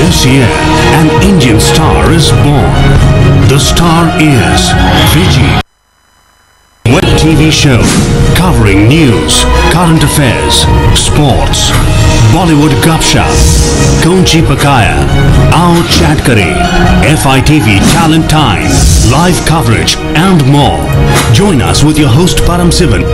This year, an Indian star is born. The star is Fiji. Web TV show covering news, current affairs, sports, Bollywood Gupshup, Konchi Pakaya, Aao Chat Kare, FITV Talent Time, live coverage and more. Join us with your host Param Sivan.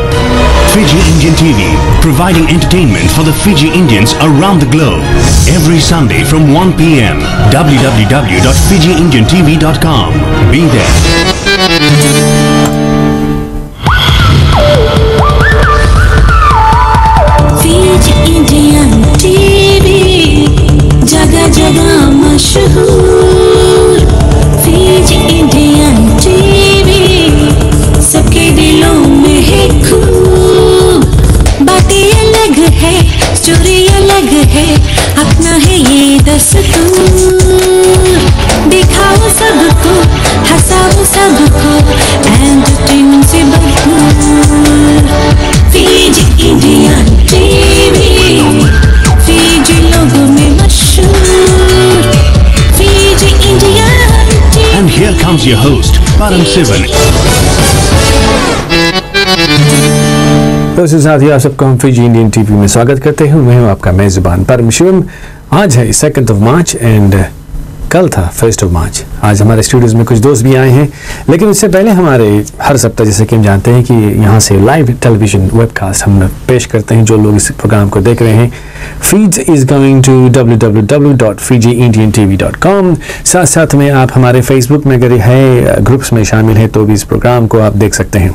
Fiji Indian TV, providing entertainment for the Fiji Indians around the globe. Every Sunday from 1 p.m. www.fijiindiantv.com. Be there. Fiji Indian TV, जगह जगह मशहूर. Fiji Indian TV, सबके दिलों में है खूब. बातें अलग है, स्टोरी अलग है, अपना है ये दस्तूर. दिखाओ सबको, हंसाओ सबको, एंटरटेनमेंट से भरपूर. Fiji Indian TV, Fiji लोगों में मशहूर. Fiji Indian TV. And here comes your host Param Sivan. दोस्तों साथियों, आप सबको हम फिजी इंडियन टीवी में स्वागत करते हैं. मैं हूं आपका मेज़बान परम शिवम. आज है 2 मार्च एंड कल था 1 मार्च. आज हमारे स्टूडियोज में कुछ दोस्त भी आए हैं, लेकिन इससे पहले हमारे हर सप्ताह जैसे कि हम जानते हैं कि यहाँ से लाइव टेलीविजन वेबकास्ट हम पेश करते हैं. जो लोग इस प्रोग्राम को देख रहे हैं, feed is going to www.fijiindiantv.com. साथ साथ में आप हमारे फेसबुक में अगर है ग्रुप्स में शामिल हैं तो भी इस प्रोग्राम को आप देख सकते हैं.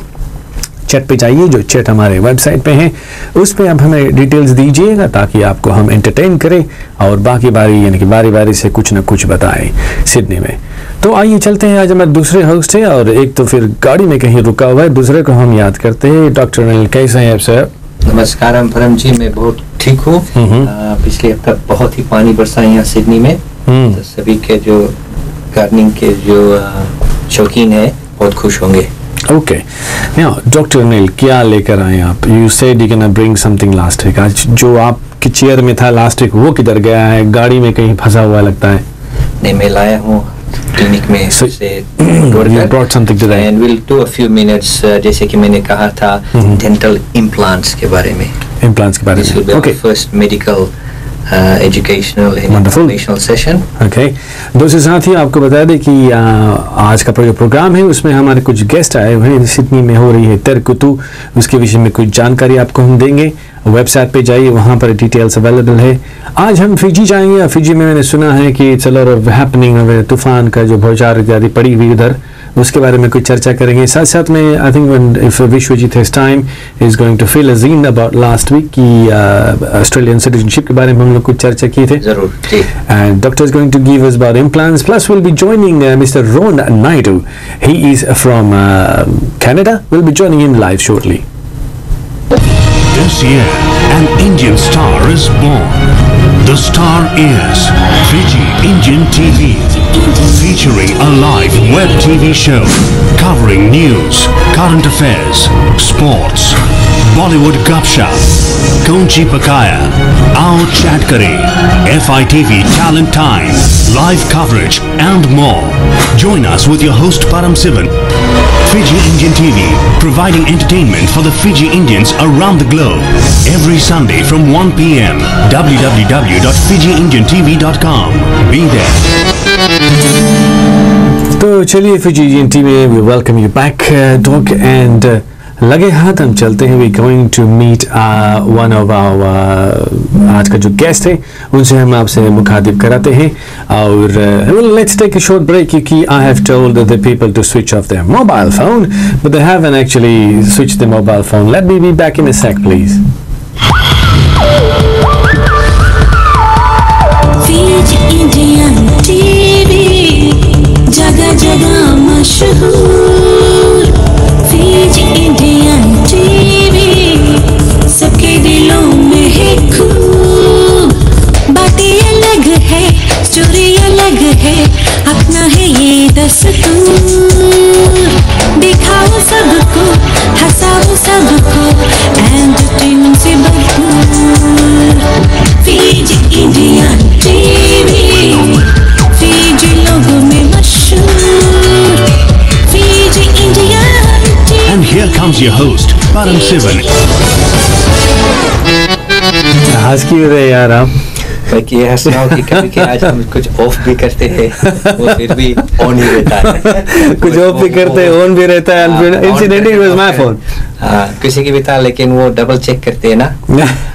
चैट पे जाइए, जो चैट हमारे वेबसाइट पे है उस पे आप हमें डिटेल्स दीजिएगा ताकि आपको हम एंटरटेन करें और बाकी बारी यानी कि बारी बारी से कुछ ना कुछ बताएं सिडनी में. तो आइए चलते हैं. आज हमारे दूसरे होस्ट है और एक तो फिर गाड़ी में कहीं रुका हुआ है, दूसरे को हम याद करते हैं. डॉक्टर अनिल, कैसे हैं आप सर? नमस्कार परम जी, मैं बहुत ठीक हूँ. पिछले हफ्ता बहुत ही पानी बरसा यहाँ सिडनी में. तो सभी के जो गार्डनिंग के जो शौकीन है बहुत खुश होंगे. ओके, डॉक्टर अनिल, क्या लेकर आए आप? You said you can bring something last week. आज जो आपकी चेयर में था लास्ट वीक वो किधर गया है? गाड़ी में कहीं फंसा हुआ लगता है. नहीं, मैं लाया हूँ क्लिनिक में से. You brought something today. And we'll do a few minutes, जैसे कि मैंने कहा था डेंटल इम्प्लांट्स के बारे में. इम्प्लांट्स के बारे This will be में. our first medical educational and informational session. Okay. दोस्तों साथियों, आपको बता दें कि आज का जो प्रोग्राम है उसमें हमारे कुछ गेस्ट आए हुए हैं. सिडनी में हो रही है तेरकुतु, उसके विषय में कुछ जानकारी आपको हम देंगे. वेबसाइट पे जाइए, वहाँ पर डिटेल्स अवेलेबल है. आज हम फिजी जाएंगे. फिजी में मैंने सुना है कि it's a lot of happening, तूफान का जो भौचार इत्यादि पड़ी हुई उधर, उसके बारे में कुछ चर्चा करेंगे. साथ साथ में I think if Biswajit has time is going to fill a zine about last week की ऑस्ट्रेलियन सिटीजनशिप के बारे में हम लोग कुछ चर्चा की थे. जरूर. And doctor is going to give us about implants. Plus will be joining mister Ron Naidu. He is from Canada. We'll be joining him live shortly. This year, an Indian star is born. The star is Fiji Indian TV, featuring a live web TV show covering news, current affairs, sports, Bollywood Gupshup, Konchi Pakaya, Aao Chat Kare, FITV Talent Time, live coverage and more. Join us with your host Param Sivan. Fiji Indian TV, providing entertainment for the Fiji Indians around the globe. Every Sunday from 1 p.m. www.fijiindiantv.com. Be there. तो चलिए Fiji Indian TV में we welcome you back doc. And लगे हाथ हम चलते हैं. We going to meet one of our आज का जो गेस्ट है उनसे हम आपसे मुखातिब कराते हैं. और let's take a short break क्योंकि I have told the people to switch off their mobile phone but they haven't actually switch the mobile phone. Let me be back in a sec please. Fiji Indian TV, जगह जगह मशहूर. Fiji Indian TV, सबके दिलों में है खूब. बातें अलग है, स्टोरी अलग है, अपना है ये दस्तूर. दिखाओ सबको, हंसाओ सबको, एंटरटेनमेंट से भरपूर. Fiji Indian TV. your host, Param Sivan. हंस क्यों रहे यार आप? बाकी ये हंस रहा हूँ कि कभी के आज हम कुछ ऑफ भी करते हैं वो फिर भी ऑन ही रहता है। कुछ ऑफ भी करते हैं, ऑन भी रहता है। Incidentally it was my phone. हाँ, किसी की भी था, लेकिन वो डबल चेक करते हैं ना।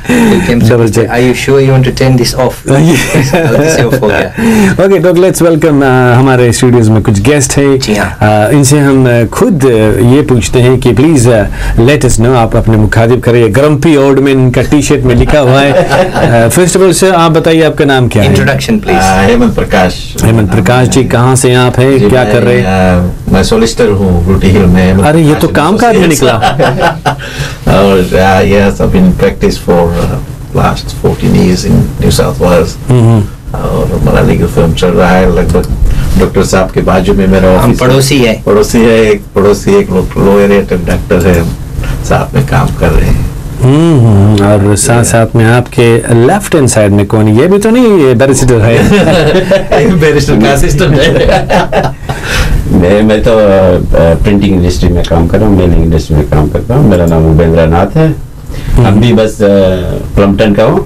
Double check. Are you sure you want to turn this off? गलती से off हो गया। ओके, तो लेट्स वेलकम हमारे स्टूडियोज में कुछ गेस्ट हैं। जी हाँ। इनसे हम खुद ये पूछते हैं कि प्लीज लेट अस नो, आप अपने मुखातिब करिए। ग्रम्पी ओल्ड मैन का टी शर्ट में लिखा हुआ है। फर्स्ट ऑफ ऑल सर, आप बताइए आपका नाम क्या है? Introduction please. हेमंत प्रकाश। हेमंत प्रकाश जी, कहाँ से आप हैं, क्या कर रहे हैं? मैं सोलिसिटर हूँ ब्रूटी हिल में। अरे ये तो काम का आदमी निकला। और yes, I've been in practice for last 14 years in New South Wales. और हमारा लीगल फर्म चल रहा है लगभग डॉक्टर साहब के बाजू में मेरा हम ऑफिस पड़ोसी है। पड़ोसी एक लॉयर है, डॉक्टर है, साथ में काम कर रहे हैं। और साथ साथ में आपके लेफ्ट हैंड साइड में कौन है? ये भी तो नहीं बैरिस्टर है? बैरिस्टर का असिस्टेंट है। मैं तो प्रिंटिंग इंडस्ट्री में काम कर रहा हूँ, मेलिंग इंडस्ट्री में काम करता हूँ। मेरा नाम उपेंद्र नाथ है। हम भी बस प्लम्पटन का हूँ,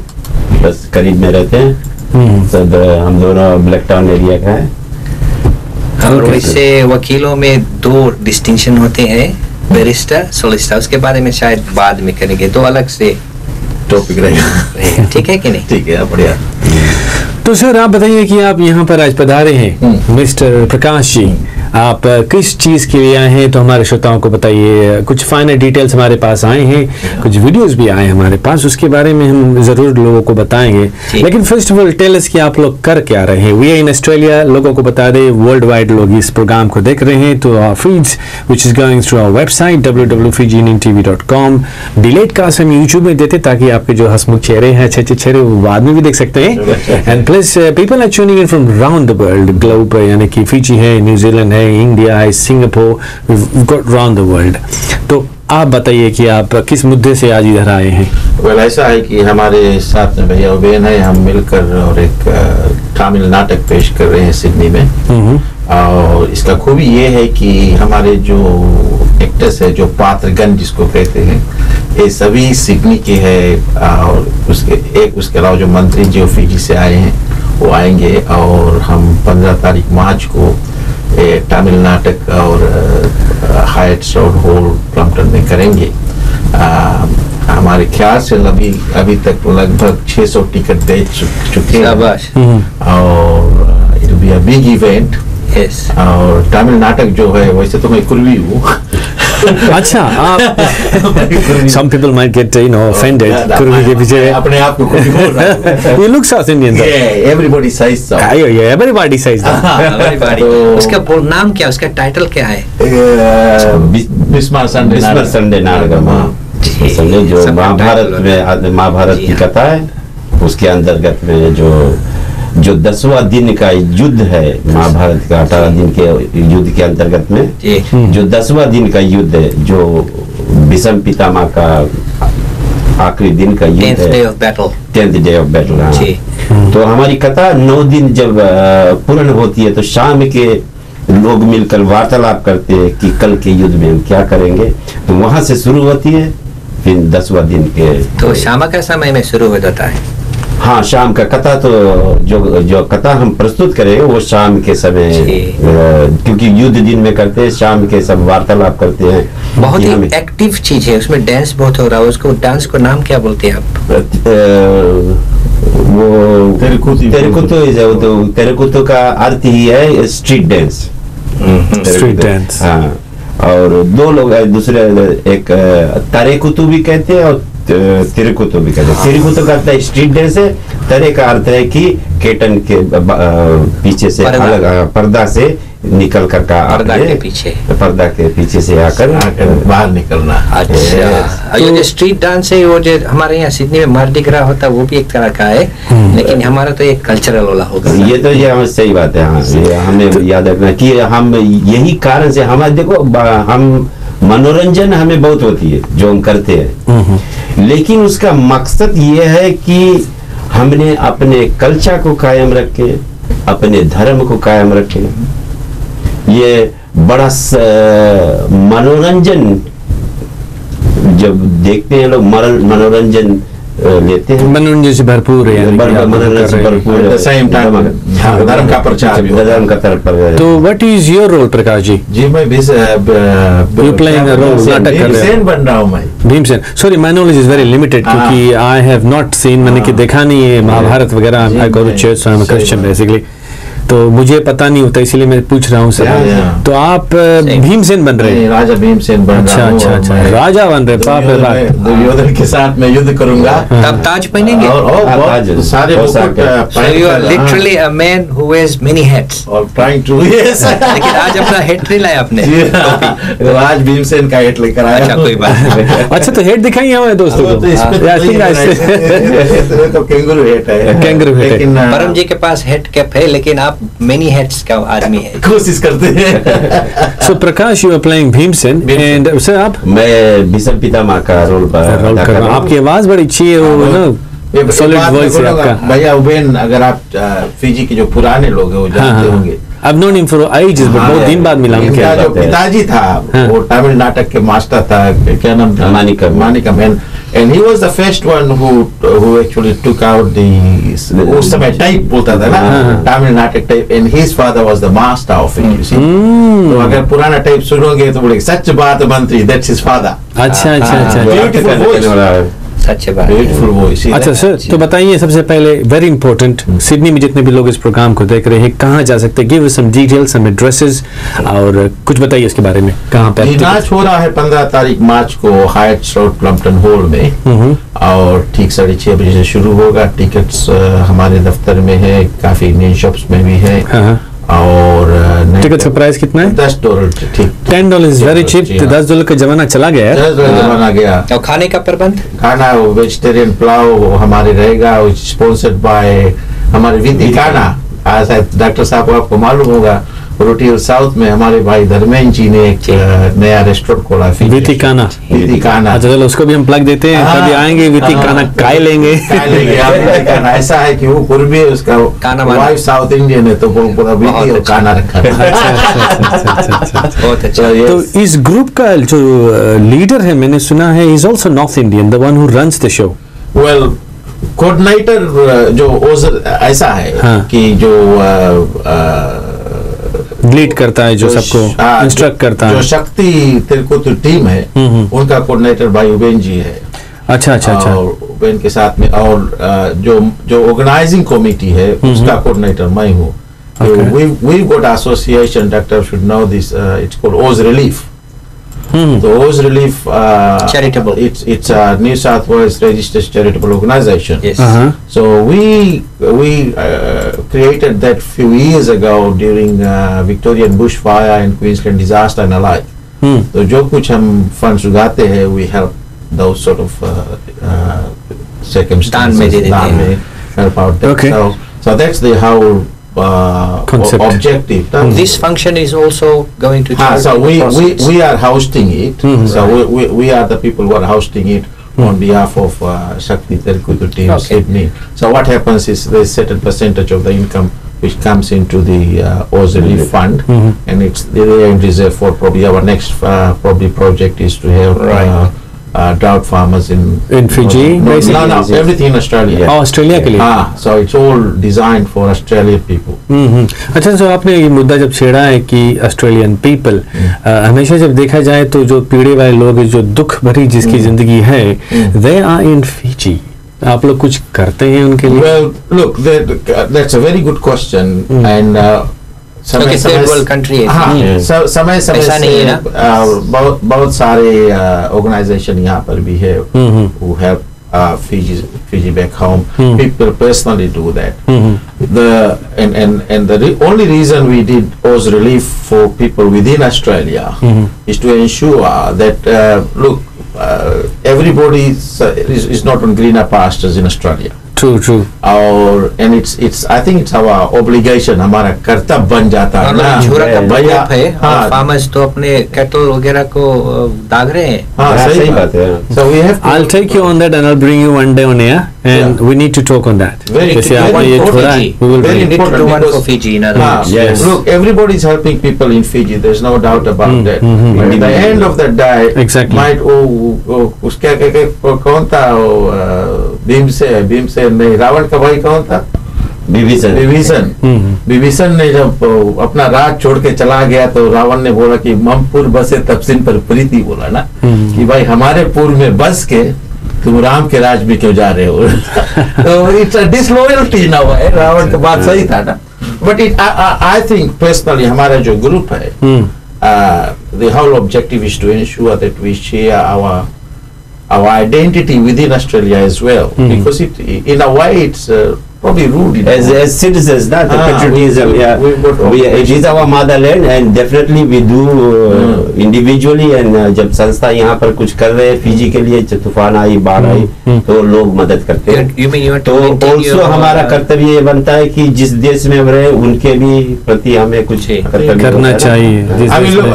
बस करीब में रहते हैं सब। हम दोनों ब्लैक टाउन एरिया का है। और वैसे वकीलों में दो डिस्टिंक्शन होते हैं, बैरिस्टर, सोलिसिटर। उसके बारे में शायद बाद में करेंगे, तो अलग से टॉपिक रहेगा। ठीक है कि नहीं? ठीक है, बढ़िया। तो सर आप बताइए कि आप यहाँ पर आज पधारे हैं, मिस्टर प्रकाश जी। आप किस चीज़ के लिए आए हैं, तो हमारे श्रोताओं को बताइए। कुछ फाइनल डिटेल्स हमारे पास आए हैं, कुछ वीडियोस भी आए हमारे पास, उसके बारे में हम ज़रूर लोगों को बताएंगे। लेकिन first of all tell us कि आप लोग कर क्या रहे हैं। वी आर इन ऑस्ट्रेलिया, लोगों को बता दें, वर्ल्ड वाइड लोग इस प्रोग्राम को देख रहे हैं। तो feeds which is going through our website www.fijiindiantv.com। Delayed cast हम यूट्यूब में देते ताकि आपके जो हंसमुख चेहरे हैं, अच्छे अच्छे चेहरे, वो बाद में भी देख सकते हैं। And plus people are tuning in from around the world, globe, यानी कि फिजी है, न्यूजीलैंड है, इंडिया है, Singapore, we've got around the world। तो आप बताइए कि आप किस मुद्दे से आज इधर आए हैं? वेल ऐसा है कि हमारे साथ में भैया बहन है, हम मिलकर और एक तमिल नाटक पेश कर रहे हैं सिडनी में। और इसका खूबी ये है कि हमारे जो एक्टर्स है, जो पात्रगण जिसको कहते हैं, ये सभी सिडनी के हैं। और उसके अलावा जो मंत्री जो फिजी से आए हैं वो आएंगे। और हम 15 तारीख मार्च को तमिल नाटक और हाइट्स रोड हॉल प्लम्पटन में करेंगे। हमारे ख्याल से अभी तक लगभग 600 टिकट दे चुके हैं। और it will be a big event. और तमिल नाटक जो है, वैसे तो मैं कुर्मी हूँ। अच्छा, आप some people might get offended Kurmi के पीछे। अपने आप को कुर्मी बोल रहा हूँ। You look South Indian though. Yeah, everybody says so. Yeah, everybody says that. उसका नाम क्या, उसका टाइटल क्या है? बिस्मार संडे नाटक, जो महाभारत की कथा है, उसके अंतर्गत में जो 10वां दिन का युद्ध है, महाभारत का 18 दिन के युद्ध के अंतर्गत में जो 10वां दिन का युद्ध है, जो भीष्म पितामह का आखिरी दिन का युद्ध है, 10th day of battle। हाँ। तो हमारी कथा 9 दिन जब पूर्ण होती है, तो शाम के लोग मिलकर वार्तालाप करते हैं कि कल के युद्ध में हम क्या करेंगे। तो वहां से शुरू होती है, फिर 10वां दिन के। तो शाम का समय में शुरू हो जाता है। हाँ, शाम का कथा, तो जो कथा हम प्रस्तुत करेंगे वो शाम के समय, क्योंकि युद्ध दिन में करते हैं, शाम के सब वार्तालाप करते हैं। बहुत ही एक्टिव चीज है, उसमें डांस बहुत हो रहा है। उसको डांस को नाम क्या बोलते हैं आप? वो तेरेकुतो का अर्थ ही है स्ट्रीट डांस। Street dance. हाँ, और दो लोग दूसरे, एक तारेकुतु भी कहते हैं और तिरुकुतु भी कहते हैं। तिरुकुतु का अर्थ है स्ट्रीट डांस है, तरे का अर्थ है कि केटन के पीछे से अलग पर्दा से निकल कर का पर्दा के पीछे से आकर बाहर निकलना। अच्छा, ये जो स्ट्रीट डांस है, वो जो हमारे यहाँ सिडनी में मार्डी ग्रा होता है, वो भी एक तरह का है, लेकिन हमारा तो एक कल्चरल वाला होगा। ये तो ये सही बात है। हाँ, ये हमें याद रखना कि हम यही कारण से हमारे, देखो, हम मनोरंजन हमें बहुत होती है जो हम करते हैं, लेकिन उसका मकसद ये है कि हमने अपने कल्चर को कायम रखे, अपने धर्म को कायम रखे। ये बड़ा मनोरंजन जब देखते हैं लोग मनोरंजन लेते हैं, मनोरंजन से भरपूर है, मनोरंजन से भरपूर है, धर्म का प्रचार भी, धर्म का तरफ पर। तो what is your role Prakash ji? जी मैं यू प्लेइंग अ रोल, नाटक कर रहे हैं, बन रहा हूँ मैं Bhimsen. Sorry my knowledge is very limited क्योंकि आई हैव नॉट सीन, मैंने कि देखा नहीं है महाभारत वगैरह। I go to church, I am a Christian basically, तो मुझे पता नहीं होता, इसीलिए मैं पूछ रहा हूँ सर। तो आप भीमसेन बन रहे हैं? राजा भीमसेन बन रहा हूँ। अच्छा, राजा बन रहे, बाप रे बाप। दुर्योधन के साथ मैं युद्ध करूंगा। तब ताज पहनेंगे? और सारे literally a man who wears many hats और ट्राइंग टू, यस। लेकिन आज अपना हेड नहीं लाया आपने? राज भीमसेन का हेड लेकर आया। अच्छा, कोई बात नहीं। अच्छा, तो हेड दिखाएंगे हमारे दोस्तों को? तो कैंगरू हेड है, कैंगरू हेड। लेकिन परम जी के पास हेड कैप है, लेकिन आप मेनी हेड्स का आदमी है। कोशिश करते हैं। So Prakash, you are playing Bhimsen and sir आप? मैं भीष्म पितामह का रोल कर रहा हूं। आपकी आवाज बड़ी अच्छी है, वो ना सॉलिड वॉइस है आपका। भैया उबेन, अगर आप फिजी के जो पुराने लोग हैं वो जानते होंगे। I've known him for ages, but बहुत दिन बाद मिला हूँ। इनका जो पिताजी था वो तमिल नाटक के मास्टर था, क्या नाम था? Manickam. And he was the first one who actually took out the उस समय टाइप बोलता था ना, तमिल नाटक type, and his father was the master of it, you see। तो अगर पुराना टाइप सुनोगे तो बोलेंगे सच बात मंत्री, that's his father। अच्छा, Beautiful voice, सच्ची बात, ब्यूटीफुल वॉइस। अच्छा सर, तो बताइए सबसे पहले, वेरी इंपॉर्टेंट, सिडनी में जितने भी लोग इस प्रोग्राम को देख रहे हैं, कहाँ जा सकते हैं? गिव अस सम डिटेल्स, सम एड्रेसेस, और कुछ बताइए इसके बारे में। कहाँ पे नाच हो रहा है? 15 तारीख मार्च को हाइट्स रोड प्लम्पटन हॉल में, और ठीक 6:30 बजे से शुरू होगा। टिकट्स हमारे दफ्तर में है, काफी इंडियन शॉप्स में भी है। और टिकट का प्राइस कितना है? $10। ठीक, $10 इज वेरी चीप। $10 का जमाना चला गया है। जमाना गया। और खाने का प्रबंध? खाना वेजिटेरियन पुलाव हमारे रहेगा, स्पॉन्सर्ड बाय हमारे विधिकाना। डॉक्टर साहब को आपको मालूम होगा, रोटी और साउथ में हमारे भाई धर्मेंद्र जी ने एक नया रेस्टोरेंट खोला, विधिकाना। विधिकाना। अच्छा, चलो उसको भी हम प्लग देते हैं, कभी आएंगे विधिकाना काय लेंगे। ऐसा है कि वो पूर्वी है, उसका वाइफ साउथ इंडियन है, तो वो पूरा विधि और खाना रखा है। बहुत अच्छा। तो इस ग्रुप का जो लीडर है, मैंने सुना है, is also north Indian, the one who runs the show. Well, coordinator जो ऐसा है कि जो लीड करता है, जो सबको इंस्ट्रक्ट करता है, जो शक्ति तिरकुतु टीम है, उनका कोऑर्डिनेटर भाई उबेन जी है। अच्छा। और उबेन के साथ में और जो ऑर्गेनाइजिंग कमेटी है उसका कोऑर्डिनेटर मैं हूँ। We've got association, doctor should know this, it's called Oz Relief. The Oz Relief charitable. It's a New South Wales registered charitable organization. Yes. So we created that few years ago during Victorian bushfire and Queensland disaster and alike. तो जो कुछ हम funds उगाते हैं, we help those sort of circumstances. दान में help out them. Okay. So that's the whole concept, objective. This function is also going to so we are hosting it. So we are the people who are hosting it on behalf of Shakti Terkutu team, Sydney. So what happens is they set a percentage of the income which comes into the Oz Relief Fund, and it's the reserve for probably our next probably project is to help drought farmers in Fiji. No, everything in Australia. Australia के लिए। So it's all designed for Australian people. अच्छा, तो आपने ये मुद्दा जब छेड़ा है कि ऑस्ट्रेलियन पीपल, हमेशा जब देखा जाए तो जो पीड़े वाले लोग, जो दुख भरी जिसकी जिंदगी है, they are in Fiji. आप लोग कुछ करते हैं उनके लिए? Well, look, that's a very good question, and समय समय से बहुत सारे ऑर्गेनाइजेशन यहाँ पर भी है who help Fiji back home. People personally do that. And the only reason we did Oz Relief for people within Australia is to ensure that look, everybody is not on greener pastures in Australia. True. और and it's I think it's our obligation, हमारा कर्तव्य बन जाता है ना झोरा का भैया। प्रकोप है, हाँ, फार्मर्स तो अपने कैटल वगैरह को दाग रहे हैं। हाँ, सही बात है। So we have to, I'll take you on that and I'll bring you one day on air and we need to talk on that. Very आपने ये important छोड़ा है, Fiji. we will Very bring it. Need to do one because- for Fiji in other हाँ, words. Yes. Look, everybody is helping people in Fiji. There's no doubt about that. But at the end of the day, Exactly. might उसके कौन था भीमसेन नहीं, रावण का भाई कौन था? विभीषण ने जब अपना राज छोड़ के चला गया तो रावण ने बोला कि ममपुर बसे तब सिन पर प्रीति, बोला ना कि भाई हमारे पुर में बस के तुम राम के राज में क्यों जा रहे हो? तो इट्स अ डिसलॉयल्टी ना हुआ है। रावण का बात सही था ना, but it I think personally हमारा जो ग्रुप है, the whole objective is to ensure that we share our identity within Australia as well, because it in a way it's probably rude as citizens, not the patriotism. It is our motherland and definitely we do individually, and जब संस्था यहाँ पर कुछ कर रहे हैं Fiji के लिए, तूफान आई, बाढ़ आई, तो लोग मदद करते हैं। You mean you want तो to maintain also your, हमारा कर्तव्य ये बनता है कि जिस देश में हम रहे उनके भी प्रति हमें कुछ कर्तव्य करना होता है ना। चाहिए। I mean, look,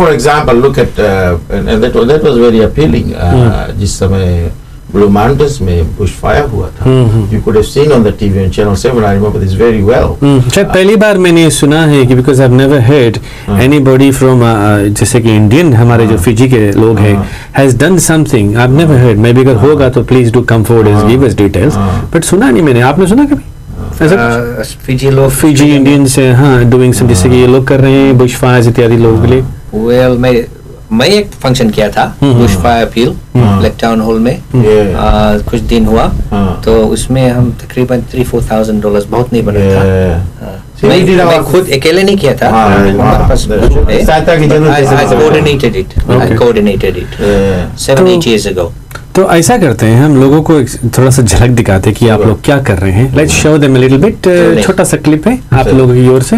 for example, look at and that was very appealing. जिस समय Blue Mountains में bushfire हुआ था, you could have seen on the TV on Channel 7. I remember this very well. शायद पहली बार मैंने सुना है कि because I've never heard anybody from जैसे कि इंडियन हमारे जो फिजी के लोग हैं has done something. I've never heard. maybe अगर होगा तो please do come forward and give us details. But सुना नहीं मैंने। आपने सुना कभी ऐसा? फिजी लोग, फिजी इंडियन से हाँ डूइंग सम, जैसे कि ये लोग कर रहे हैं बुश फायर्स इत्यादि लोगों के लिए। well, मैं एक फंक्शन किया था Bush fire appeal black town hall में, कुछ दिन हुआ, तो उसमें हम तकरीबन $3,000-4,000, बहुत नहीं बना था। मैं खुद अकेले नहीं किया था, हमारे पास ग्रुप है। सहायता की जरूरत है। I coordinated it 7-8 years ago. तो ऐसा करते हैं हम लोगों को थोड़ा सा झलक दिखाते हैं कि आप लोग क्या कर रहे हैं। Let's show them a little bit. छोटा सा क्लिप है आप लोगों की ओर से।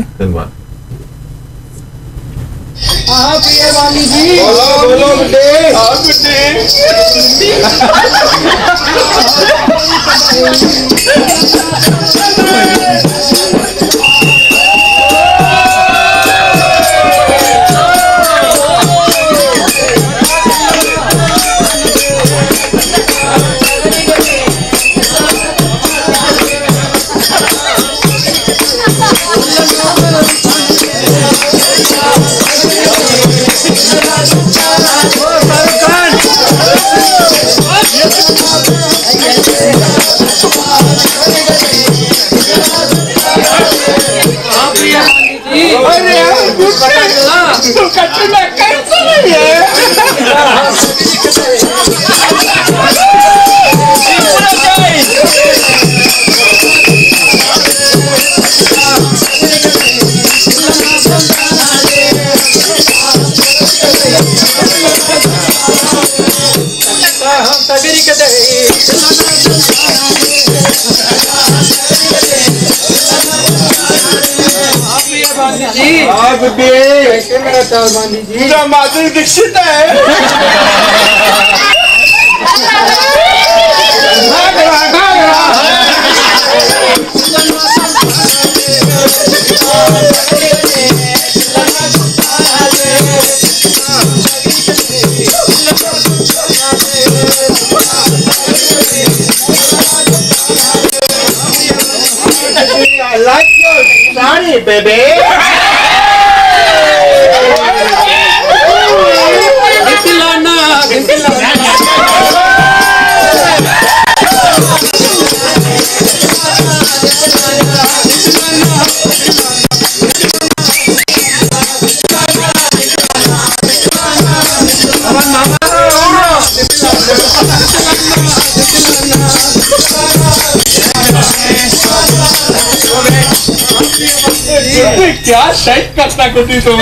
माधुरी दीक्षित है। I like your sari, baby. क्या शायद करता कुछ तुम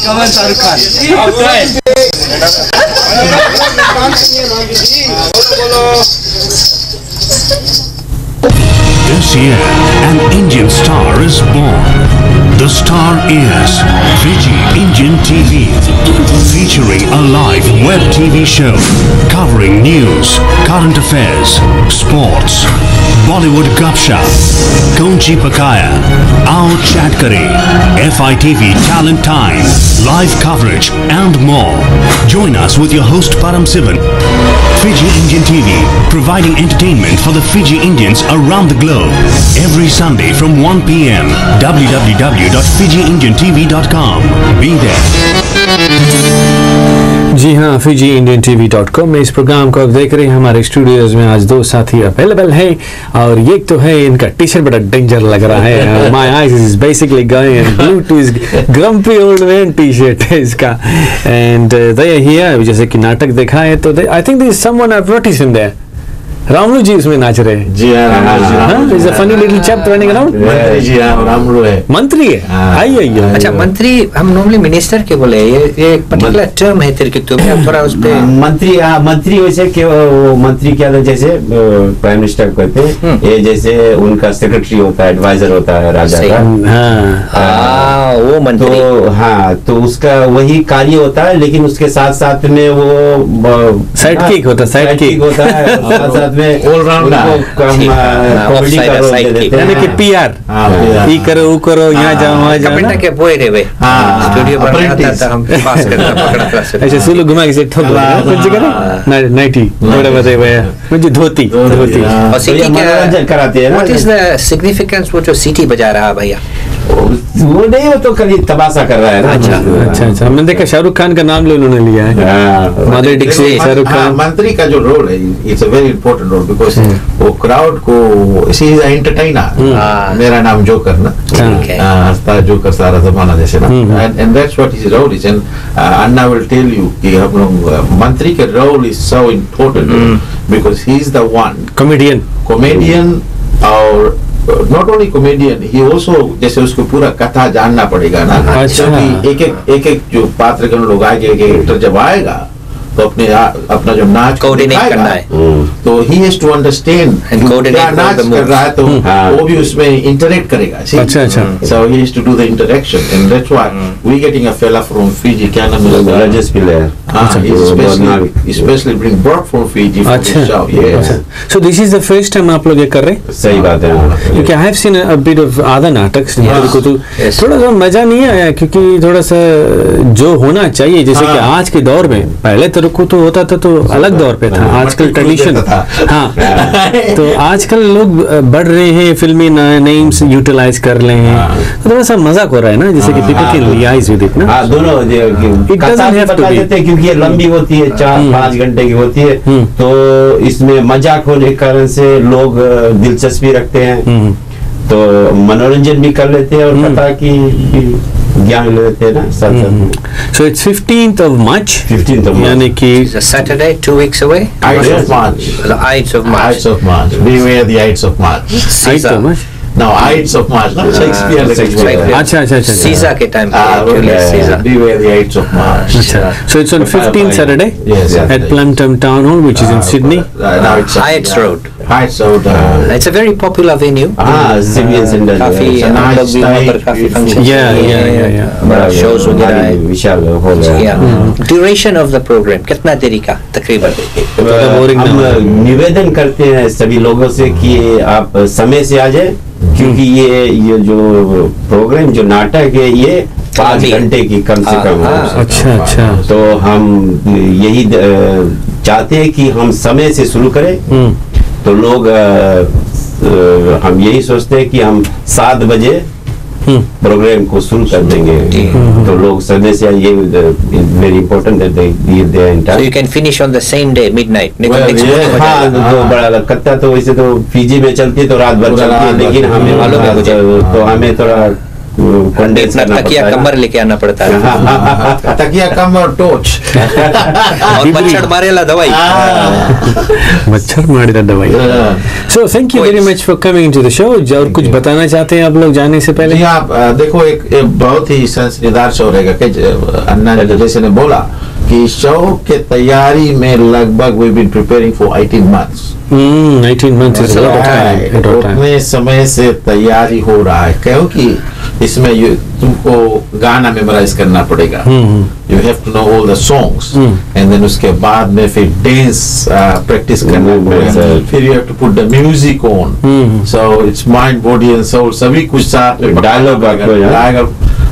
कमल Shahrukh Khan This year, an Indian star is born. The star is Fiji Indian TV, featuring a live web TV show covering news, current affairs, sports, Bollywood gupshup, Konchi Pakaya, Aao Chat Kare, FITV Talent Time, live coverage and more. Join us with your host Param Sivan. Fiji Indian TV, providing entertainment for the Fiji Indians around the globe. Every Sunday from 1 p.m. www.fijiindiantv.com. Be there. जी हाँ, FijiIndianTV.com में इस programme को आप देख रहे हैं। हमारे studios में आज दो साथी अवेलेबल हैं और ये तो है, इनका टी शर्ट बड़ा डेंजर लग रहा है। My eyes is basically going and blue two is grumpy old man T shirt है इसका। एंड दे हियर, जैसे कि नाटक देखा है तो I think this someone I noticed him there. Ramulu ji उसमें नाच रहे हैं। जी हाँ, is a funny little chap running around. जी हाँ, रामलू है, मंत्री है। आइए। अच्छा, मंत्री हम नॉर्मली मिनिस्टर के बोले, ये पर्टिकुलर टर्म है तिरकितु में, आप थोड़ा उस पे। मंत्री वैसे कि वो मंत्री क्या था, जैसे प्राइम मिनिस्टर कहते हैं, ये जैसे उनका सेक्रेटरी होता है, एडवाइजर होता है राजा का। वो मंत्री। तो हाँ, तो उसका वही कार्य होता है, लेकिन उसके साथ साथ में वो साइडकिक होता है, साइडकिक होता है, साथ यानी कि पीआर, ये करो वो करो, यहाँ जाओ वहाँ जाओ। के बोए रे वे स्टूडियो बनाता था, हम पास करता पकड़ा क्लास। ऐसे सुलो घुमा के ठोक कुछ करे नाइटी बड़े बड़े भैया मुझे धोती। और सिटी मनोरंजन कराते हैं। व्हाट इज द सिग्निफिकेंस वो जो सिटी बजा रहा भैया? वो नहीं, वो तो कभी तमाशा कर रहा है ना। अच्छा, हमने देखा शाहरुख खान का नाम उन्होंने लिया है। माधुरी दीक्षित, शाहरुख खान। मंत्री का जो रोल है, it's a very important role, because वो क्राउड को, she is entertainer. Mera Naam joker ना, हंसता जोकर सारा जमाना जैसे ना, and that's what his role is. And Anna will tell you कि हम लोग मंत्री का role is so important because he is the one comedian और not only comedian, he also, जैसे उसको पूरा कथा जानना पड़ेगा ना। क्योंकि एक एक जो पात्र के लोग आएंगे, एक एक्टर जब आएगा तो अपना जो नाच कोऑर्डिनेट करना है, तो ही हैज टू अंडरस्टैंड क्या नाच कर रहा है, तो वो भी उसमें इंटरेक्ट करेगा। अच्छा, so he has to do the interaction, and that's why we getting a fella from Fiji, क्या नाम है, Rajesh Pillai, especially brought from Fiji for this show. Yeah. So this is the first time आप लोग ये कर रहे हैं? सही बात है, क्योंकि I have seen a bit of other नाटक को तो थोड़ा सा मजा नहीं आया, क्योंकि थोड़ा सा जो होना चाहिए, जैसे कि आज के दौर में, पहले को तो होता था तो अलग दौर पे था, आजकल ट्रेडिशन। हाँ, तो आजकल लोग बढ़ रहे हैं, फिल्मी नेम्स यूटिलाइज कर रहे हैं, तो थोड़ा सा मजाक हो रहा है ना, जैसे कि people can realize with it ना। दोनों it doesn't have to be, क्योंकि ये लंबी होती है, 4-5 घंटे की होती है, तो इसमें मजाक होने के कारण से लोग दिलचस्पी रखते हैं, तो मनोरंजन भी कर लेते हैं और कथा की ज्ञान ले लेते हैं ना साथ साथ। So it's 15th of March, यानी कि Saturday, 2 weeks away. Ides of March. The Ides of March. Ides of March. Beware the Ides of March. Ides of March. No, Ides of March. Not Shakespeare. अच्छा। Caesar के time पे Julius Caesar. Beware the Ides of March. अच्छा, so it's on 15th Saturday at Plumton Town Hall, which is in Sydney. Heights Road. Heights Road. It's a very popular venue. Simeon Center. काफी काफी function. Yeah. Shows वगैरह है। विशाल hall है। Duration of the program कितना देरी का तकरीबन? हम निवेदन करते हैं सभी लोगों से कि आप समय से आ जाए, क्योंकि ये जो प्रोग्राम, जो नाटक है, ये 5 घंटे की कम से कम है। अच्छा। तो हम यही चाहते हैं कि हम समय से शुरू करें, तो लोग हम यही सोचते हैं कि हम 7 बजे प्रोग्राम को शुरू कर देंगे, तो लोग समय से ये वेरी इंपॉर्टेंट है। So you can finish on the same day midnight. हाँ, तो बड़ा लगता है, तो वैसे तो फीजी में चलती है तो रात भर चलती है, लेकिन हमें मालूम है तो हमें थोड़ा तकिया कमर लेके आना पड़ता है। तकिया कमर टोच और मच्छर मारेला दवाई। मच्छर मारेला दवाई। So thank you very much for coming into the show। और कुछ बताना चाहते हैं आप लोग जाने से पहले? आप देखो, एक बहुत ही संस्कृतदार शो रहेगा कि अन्ना ने जैसे ने बोला कि शो के तैयारी में लगभग we been preparing for 18 months. 18 months is a lot of time. उतने समय से तैयारी हो रहा है, क्योंकि इसमें तुमको गाना मेमोराइज करना पड़ेगा. You have to know all the songs and then उसके बाद में फिर डांस प्रैक्टिस करना पड़ेगा, फिर you have to put the music on. So it's mind body and soul सभी कुछ साथ में डायलॉग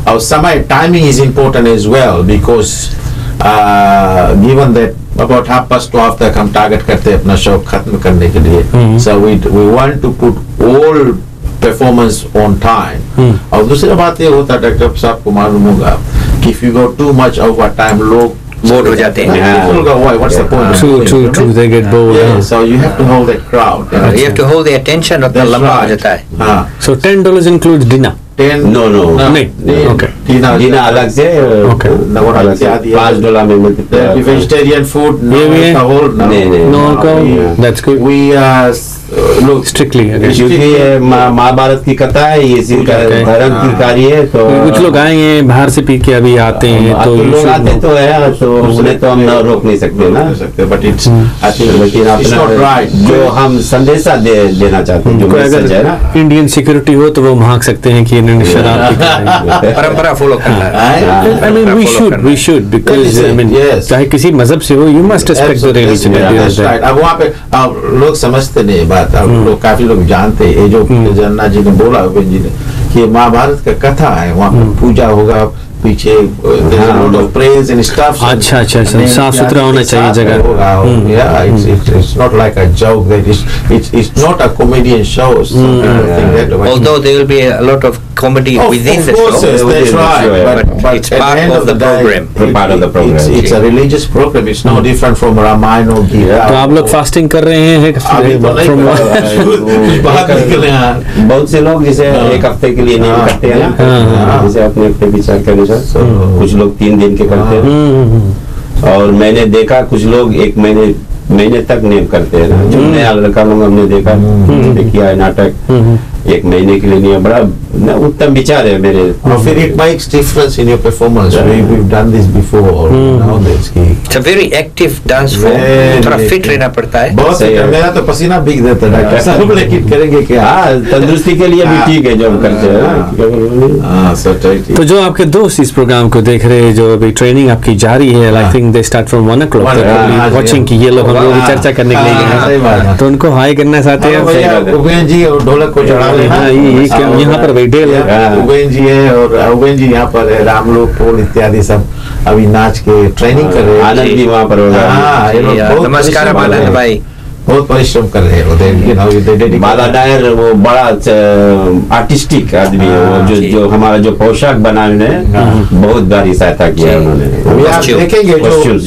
और समय timing is important as well because given that about 12:30 तक हम टारगेट करते हैं अपना शो खत्म करने के लिए. So we want to put all performance on time. और दूसरी बात ये होता है, डॉक्टर साहब को मालूम होगा कि if you go too much over time लोग बोर हो जाते हैं. People go, why? What's the point? True. They get bored. Yeah, so you have to hold that crowd. You have to hold the attention of the लंबा हो जाता है. So $10 includes dinner. 10 No. नहीं. Okay. Dinner अलग से. Okay. अलग से $5 में मिलता है. Vegetarian food. नहीं. No alcohol. That's good. We look Strictly. Okay. क्योंकि ये महाभारत की कथा है, ये धर्म की कार्य है, तो कुछ लोग आएंगे बाहर से पी के अभी आते हैं, तो लोग आते तो है, तो उन्हें तो हम रोक नहीं सकते ना. but it's I think लेकिन it's not अपना right. जो हम संदेशा देना चाहते हैं, जो मैसेज है ना, अगर इंडियन सिक्योरिटी हो तो वो भाग सकते हैं कि इन्होंने शराब पी के परंपरा फॉलो करना है. I mean we should because I mean चाहे किसी मजहब से हो, you must respect the religion. That's right. अब वहाँ पे लोग समझते नहीं बात, अब लोग काफी लोग जानते हैं. ये जो जन्ना जी ने बोला, उपेंद्र जी ने, कि महाभारत का कथा है, वहाँ पे पूजा होगा, पीछे प्रेज एंड स्टफ. अच्छा साफ सुथरा होना चाहिए जगह. It's not like a joke, that it's not a comedian show. Although there will be a lot of comedy within the show. That's right. But it's part of the program. part of the program. It's a religious program. It's no different from Ramayana or Gita. तो आप लोग fasting कर रहे हैं? बहुत से लोग जैसे एक हफ्ते के लिए नहीं करते हैं ना, जैसे अपने विचार के अनुसार. कुछ लोग 3 दिन के करते हैं, और मैंने देखा कुछ लोग 1 महीने तक नेम करते हैं ना. जो नया लड़का लोग हमने देखा, किया है नाटक 1 महीने के लिए नहीं. बड़ा उत्तम विचार है मेरे. और फिर it makes difference in your performance. We've done this before. It's a very active dance form. थोड़ा फिट रहना पड़ता है. बहुत सही है. मेरा तो पसीना भीग देता है. सब लेकिन करेंगे क्या? तंदुरुस्ती के लिए भी ठीक है जो हम करते हैं. तो जो आपके दोस्त इस प्रोग्राम को देख रहे हैं, जो अभी ट्रेनिंग आपकी जारी है, I think they start from 1 o'clock watching की ये लोग हम लोग चर्चा करने के लिए गए, तो उनको हाई करना चाहते हैं. उपेंद्र जी और ढोलक को चढ़ा लेना. यहाँ पर बैठे उपेंद्र जी है, और उपेंद्र जी यहाँ पर है, रामलोक पोल इत्यादि सब अभी नाच के ट्रेनिंग कर रहे हैं. आनंद भी वहाँ पर. नमस्कार आनंद भाई. बहुत परिश्रम कर रहे हैं. बाला डायर वो बड़ा आर्टिस्टिक आदमी है, वो जो हमारा जो पोशाक बनाने में बहुत भारी सहायता किया है उन्होंने. आप देखेंगे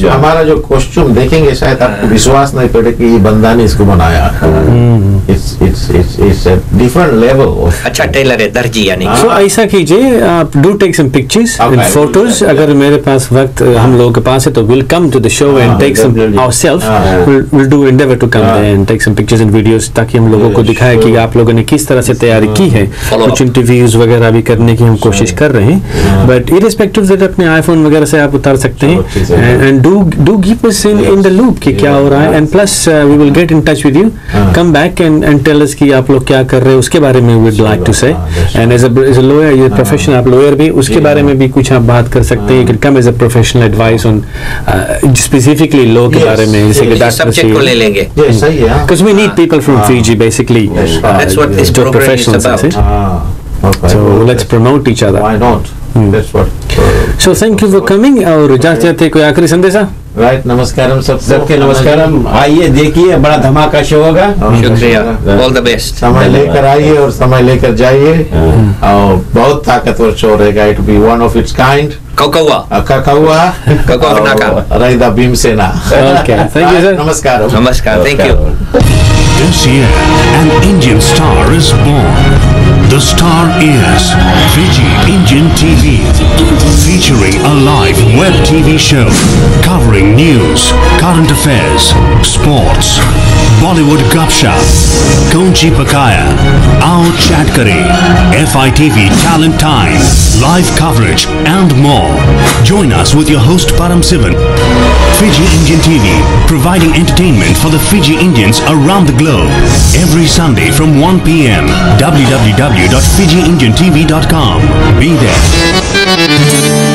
जो हमारा जो कॉस्ट्यूम देखेंगे, शायद आपको विश्वास नहीं पड़े कि ये बंदा ने इसको बनाया. It's a different level. अच्छा टेलर है, दर्जी यानी. So ऐसा कीजिए, आप do take some pictures and photos. अगर मेरे पास वक्त हम लोगों के पास है तो we'll come to the show and take some ourselves. We'll do endeavor to come there and take some pictures and videos, ताकि हम लोगों को दिखाए कि आप लोगों ने किस तरह से तैयारी की है. कुछ इंटरव्यूज वगैरह भी करने की हम कोशिश कर रहे हैं, बट इरेस्पेक्टिव दैट अपने आईफोन वगैरह से आप उतार सकते हैं. And do keep us in the loop कि क्या हो रहा है. And plus we will get in touch with you, come back and tell us कि आप लोग क्या कर रहे हैं, उसके बारे में वीड लाइक टू से. एंड एज अ लॉयर, ये प्रोफेशनल, आप लॉयर भी, उसके बारे में भी कुछ आप बात कर सकते हैं. You can come as a professional advice on specifically law के बारे में, जैसे कि सब्जेक्ट को ले लेंगे. Because we need people from Fiji, basically. That's what this program is about. So let's promote each other. Why not? That's what. So thank you for coming. और जाते कोई आखिरी संदेशा? राइट. नमस्कारम सबके नमस्कारम. आइए देखिए, बड़ा धमाका शो होगा. शुक्रिया. All the best. समय लेकर आइए और समय लेकर जाइए, और बहुत ताकतवर शो रहेगा. It be one of its kind. ककौआ रैदा Bhimsena. Okay, thank you sir. नमस्कार. Thank you. This year, an Indian star is born. The star is Fiji Indian TV, featuring a live web TV show covering news, current affairs, sports, Bollywood gupshup, Konchi Pakaya, Aao Chat Kare, FITV Talent Time, live coverage and more. Join us with your host Param Sivan. Fiji Indian TV, providing entertainment for the Fiji Indians around the globe. Every Sunday from 1 p.m. www.fijiindiantv.com. Be there.